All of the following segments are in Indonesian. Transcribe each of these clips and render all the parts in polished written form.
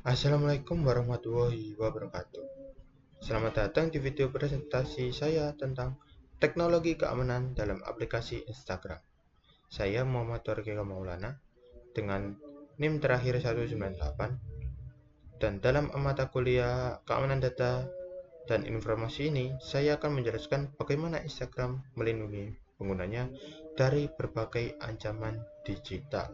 Assalamualaikum warahmatullahi wabarakatuh. Selamat datang di video presentasi saya tentang teknologi keamanan dalam aplikasi Instagram. Saya Muhammad Torkega Maulana dengan NIM terakhir 198 dan dalam mata kuliah keamanan data dan informasi ini saya akan menjelaskan bagaimana Instagram melindungi penggunanya dari berbagai ancaman digital.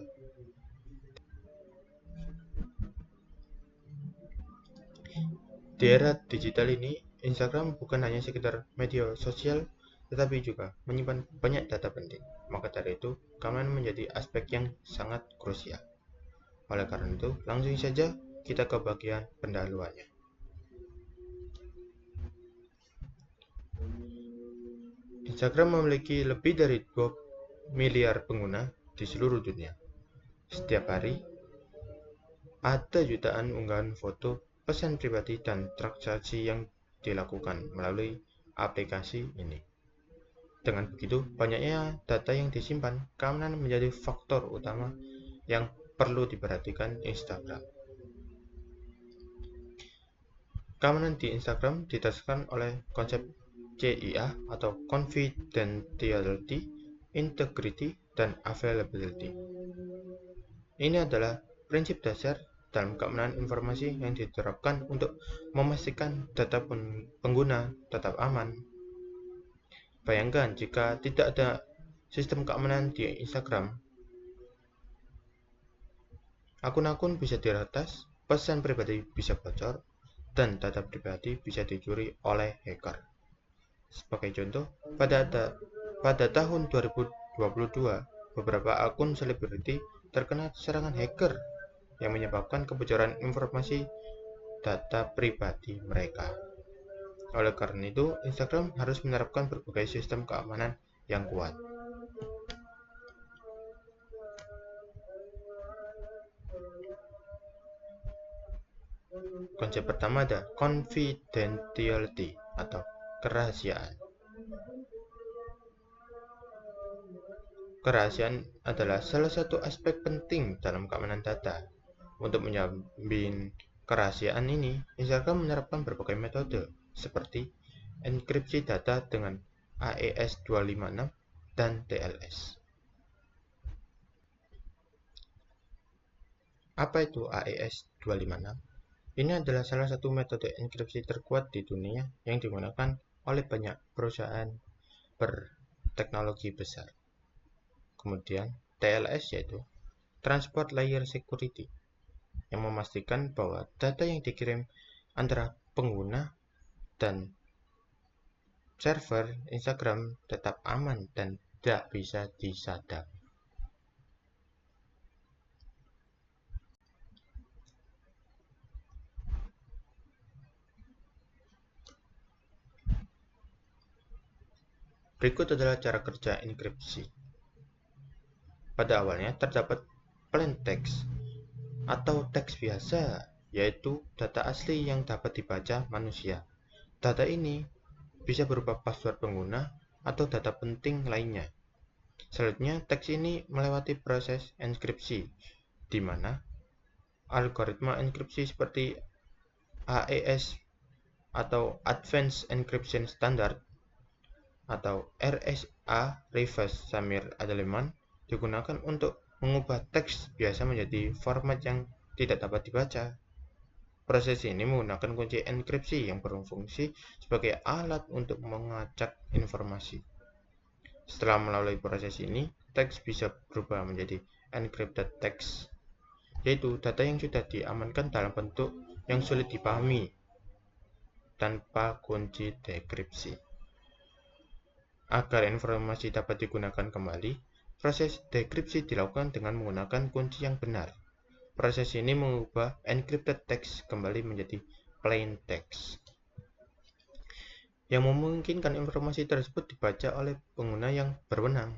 Di era digital ini, Instagram bukan hanya sekedar media sosial, tetapi juga menyimpan banyak data penting. Maka dari itu, keamanan menjadi aspek yang sangat krusial. Oleh karena itu, langsung saja kita ke bagian pendahuluannya. Instagram memiliki lebih dari 2 miliar pengguna di seluruh dunia. Setiap hari, ada jutaan unggahan foto, pesan pribadi, dan transaksi yang dilakukan melalui aplikasi ini. Dengan begitu, banyaknya data yang disimpan, keamanan menjadi faktor utama yang perlu diperhatikan Instagram. Keamanan di Instagram didasarkan oleh konsep CIA atau Confidentiality, Integrity, dan Availability. Ini adalah prinsip dasar dalam keamanan informasi yang diterapkan untuk memastikan data pengguna tetap aman. Bayangkan jika tidak ada sistem keamanan di Instagram, akun-akun bisa diretas, pesan pribadi bisa bocor, dan data pribadi bisa dicuri oleh hacker. Sebagai contoh, pada tahun 2022, beberapa akun selebriti terkena serangan hacker yang menyebabkan kebocoran informasi data pribadi mereka. Oleh karena itu, Instagram harus menerapkan berbagai sistem keamanan yang kuat. Konsep pertama ada confidentiality atau kerahasiaan. Kerahasiaan adalah salah satu aspek penting dalam keamanan data. Untuk menjamin kerahasiaan ini, Instagram menerapkan berbagai metode seperti enkripsi data dengan AES 256 dan TLS. Apa itu AES 256? Ini adalah salah satu metode enkripsi terkuat di dunia yang digunakan oleh banyak perusahaan berteknologi besar. Kemudian TLS yaitu Transport Layer Security, yang memastikan bahwa data yang dikirim antara pengguna dan server Instagram tetap aman dan tidak bisa disadap. Berikut adalah cara kerja enkripsi. Pada awalnya terdapat plain text atau teks biasa, yaitu data asli yang dapat dibaca manusia. Data ini bisa berupa password pengguna atau data penting lainnya. Selanjutnya, teks ini melewati proses enkripsi, di mana algoritma enkripsi seperti AES atau Advanced Encryption Standard atau RSA Reverse Samir Adleman digunakan untuk mengubah teks biasa menjadi format yang tidak dapat dibaca. Proses ini menggunakan kunci enkripsi yang berfungsi sebagai alat untuk mengacak informasi. Setelah melalui proses ini, teks bisa berubah menjadi encrypted text, yaitu data yang sudah diamankan dalam bentuk yang sulit dipahami tanpa kunci dekripsi. Agar informasi dapat digunakan kembali, proses dekripsi dilakukan dengan menggunakan kunci yang benar. Proses ini mengubah encrypted text kembali menjadi plain text, yang memungkinkan informasi tersebut dibaca oleh pengguna yang berwenang.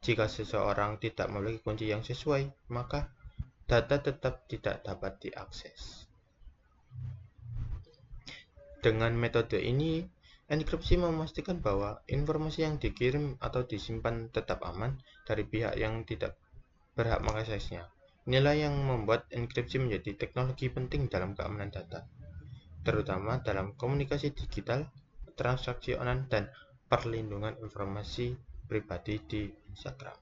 Jika seseorang tidak memiliki kunci yang sesuai, maka data tetap tidak dapat diakses. Dengan metode ini, enkripsi memastikan bahwa informasi yang dikirim atau disimpan tetap aman dari pihak yang tidak berhak mengaksesnya. Inilah yang membuat enkripsi menjadi teknologi penting dalam keamanan data, terutama dalam komunikasi digital, transaksi online, dan perlindungan informasi pribadi di Instagram.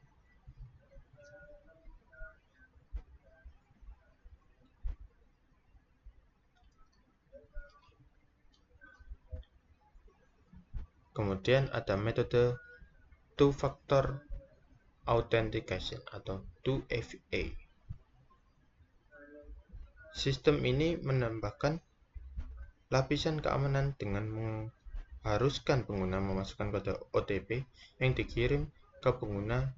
Kemudian ada metode two-factor authentication atau 2FA. Sistem ini menambahkan lapisan keamanan dengan mengharuskan pengguna memasukkan kode OTP yang dikirim ke pengguna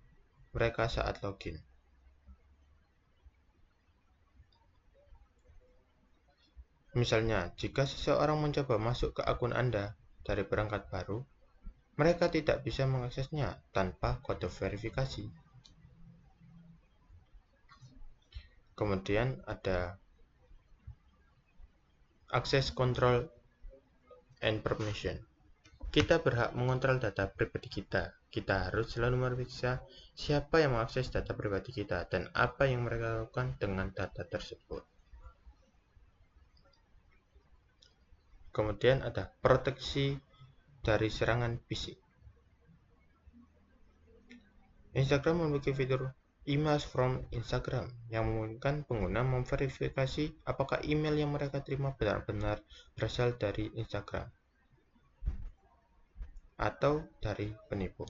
mereka saat login. Misalnya, jika seseorang mencoba masuk ke akun Anda dari perangkat baru, mereka tidak bisa mengaksesnya tanpa kode verifikasi. Kemudian ada access control and permission. Kita berhak mengontrol data pribadi kita. Kita harus selalu memeriksa siapa yang mengakses data pribadi kita dan apa yang mereka lakukan dengan data tersebut. Kemudian ada proteksi dari serangan phishing. Instagram memiliki fitur emails from Instagram yang memungkinkan pengguna memverifikasi apakah email yang mereka terima benar-benar berasal dari Instagram atau dari penipu.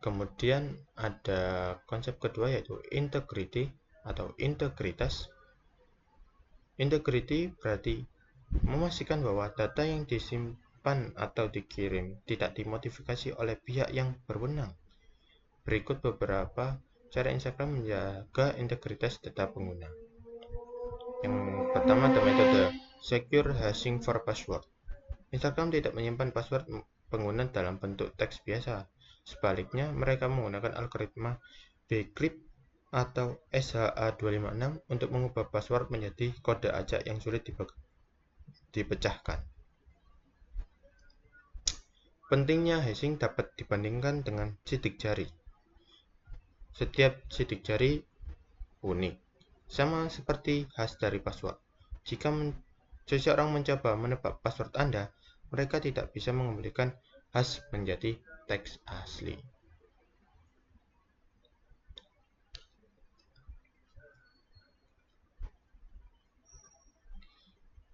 Kemudian ada konsep kedua yaitu integrity atau integritas. Integrity berarti memastikan bahwa data yang disimpan atau dikirim tidak dimodifikasi oleh pihak yang berwenang. Berikut beberapa cara Instagram menjaga integritas data pengguna. Yang pertama ada metode secure hashing for password. Instagram tidak menyimpan password pengguna dalam bentuk teks biasa. Sebaliknya, mereka menggunakan algoritma bcrypt atau SHA-256 untuk mengubah password menjadi kode acak yang sulit dipecahkan. Pentingnya hashing dapat dibandingkan dengan sidik jari. Setiap sidik jari unik, sama seperti hash dari password. Jika seseorang mencoba menebak password Anda, mereka tidak bisa mengembalikan hash menjadi teks asli.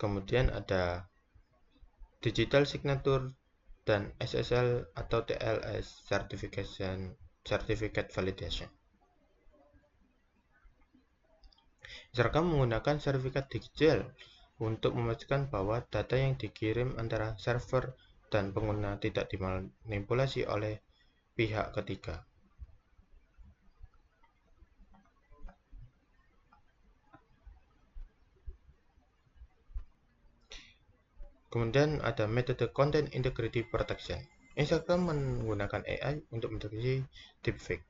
Kemudian ada digital signature dan SSL atau TLS certificate validation. Instagram menggunakan sertifikat digital untuk memastikan bahwa data yang dikirim antara server dan pengguna tidak dimanipulasi oleh pihak ketiga. Kemudian ada metode Content Integrity Protection. Instagram menggunakan AI untuk mendeteksi deepfake,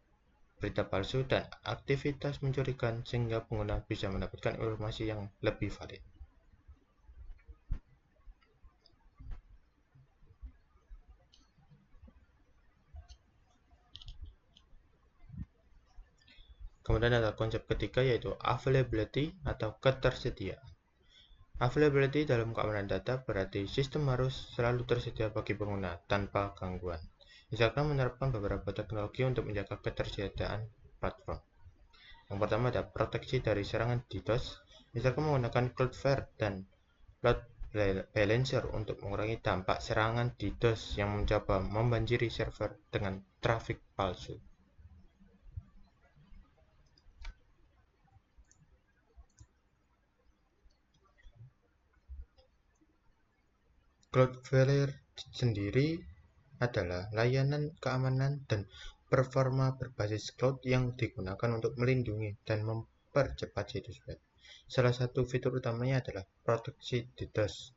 berita palsu, dan aktivitas mencurigakan sehingga pengguna bisa mendapatkan informasi yang lebih valid. Kemudian ada konsep ketiga yaitu availability atau ketersediaan. Availability dalam keamanan data berarti sistem harus selalu tersedia bagi pengguna tanpa gangguan. Instagram menerapkan beberapa teknologi untuk menjaga ketersediaan platform. Yang pertama ada proteksi dari serangan DDoS. Instagram menggunakan Cloudflare dan Load Balancer untuk mengurangi dampak serangan DDoS yang mencoba membanjiri server dengan trafik palsu. Cloudflare sendiri adalah layanan keamanan dan performa berbasis cloud yang digunakan untuk melindungi dan mempercepat situs web. Salah satu fitur utamanya adalah proteksi DDoS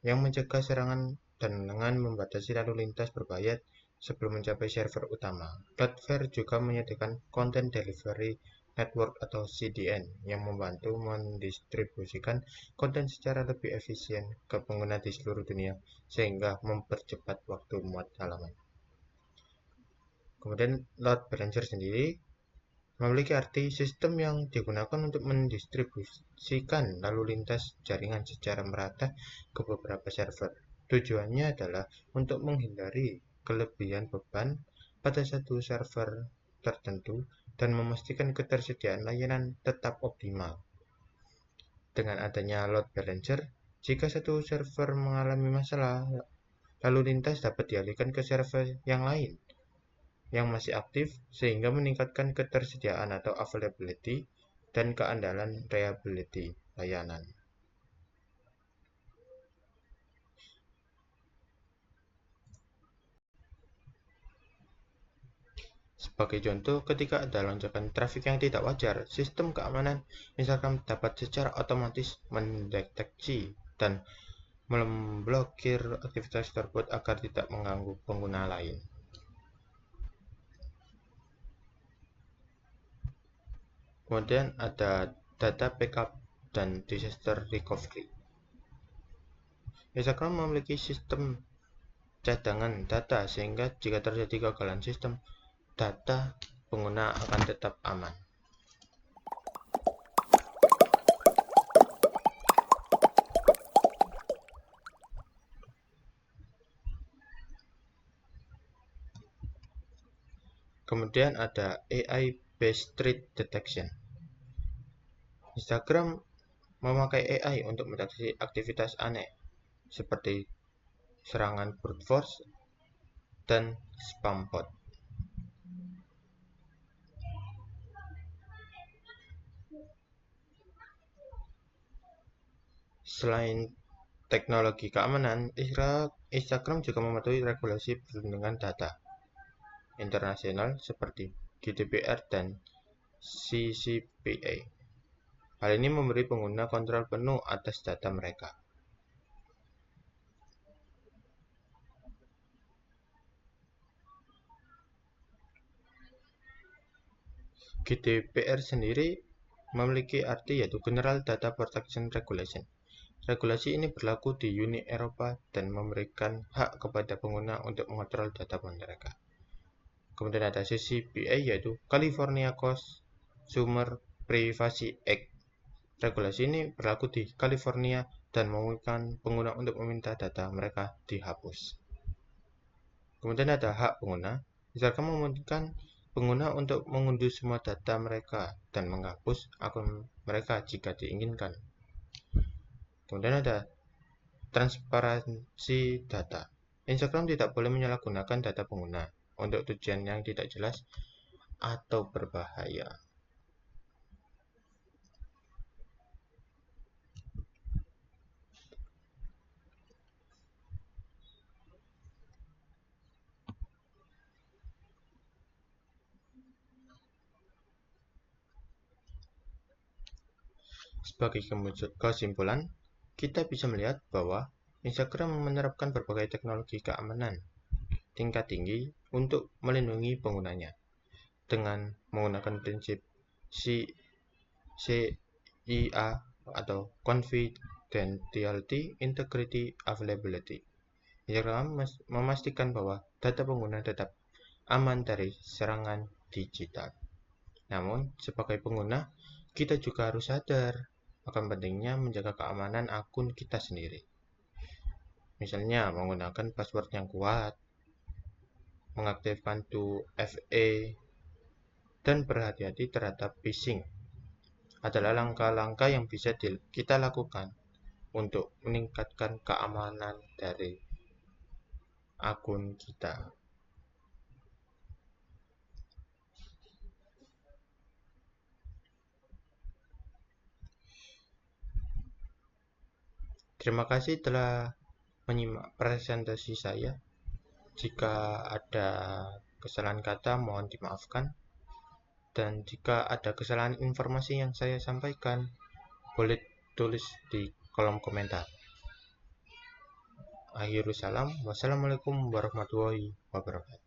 yang mencegah serangan dan dengan membatasi lalu lintas berbahaya sebelum mencapai server utama. Cloudflare juga menyediakan content delivery Network atau CDN yang membantu mendistribusikan konten secara lebih efisien ke pengguna di seluruh dunia sehingga mempercepat waktu muat halaman. Kemudian load balancer sendiri memiliki arti sistem yang digunakan untuk mendistribusikan lalu lintas jaringan secara merata ke beberapa server. Tujuannya adalah untuk menghindari kelebihan beban pada satu server tertentu dan memastikan ketersediaan layanan tetap optimal. Dengan adanya load balancer, jika satu server mengalami masalah, lalu lintas dapat dialihkan ke server yang lain yang masih aktif sehingga meningkatkan ketersediaan atau availability dan keandalan reliability layanan. Sebagai contoh, ketika ada lonjakan trafik yang tidak wajar, sistem keamanan Instagram dapat secara otomatis mendeteksi dan memblokir aktivitas tersebut agar tidak mengganggu pengguna lain. Kemudian ada data backup dan disaster recovery. Instagram memiliki sistem cadangan data sehingga jika terjadi kegagalan sistem, data pengguna akan tetap aman. Kemudian ada AI-based threat detection. Instagram memakai AI untuk mendeteksi aktivitas aneh seperti serangan brute force dan spam bot. Selain teknologi keamanan, Instagram juga mematuhi regulasi perlindungan data internasional seperti GDPR dan CCPA. Hal ini memberi pengguna kontrol penuh atas data mereka. GDPR sendiri memiliki arti yaitu General Data Protection Regulation. Regulasi ini berlaku di Uni Eropa dan memberikan hak kepada pengguna untuk mengontrol data mereka. Kemudian ada CCPA yaitu California Consumer Privacy Act. Regulasi ini berlaku di California dan memungkinkan pengguna untuk meminta data mereka dihapus. Kemudian ada hak pengguna. Instagram memungkinkan pengguna untuk mengunduh semua data mereka dan menghapus akun mereka jika diinginkan. Kemudian ada transparansi data. Instagram tidak boleh menyalahgunakan data pengguna untuk tujuan yang tidak jelas atau berbahaya. Sebagai kesimpulan, kita bisa melihat bahwa Instagram menerapkan berbagai teknologi keamanan tingkat tinggi untuk melindungi penggunanya dengan menggunakan prinsip CIA atau Confidentiality, Integrity, Availability. Instagram memastikan bahwa data pengguna tetap aman dari serangan digital. Namun, sebagai pengguna, kita juga harus sadar akan pentingnya menjaga keamanan akun kita sendiri. Misalnya, menggunakan password yang kuat, mengaktifkan 2FA, dan berhati-hati terhadap phishing adalah langkah-langkah yang bisa kita lakukan untuk meningkatkan keamanan dari akun kita. Terima kasih telah menyimak presentasi saya. Jika ada kesalahan kata, mohon dimaafkan. Dan jika ada kesalahan informasi yang saya sampaikan, boleh tulis di kolom komentar. Akhirul salam, wassalamualaikum warahmatullahi wabarakatuh.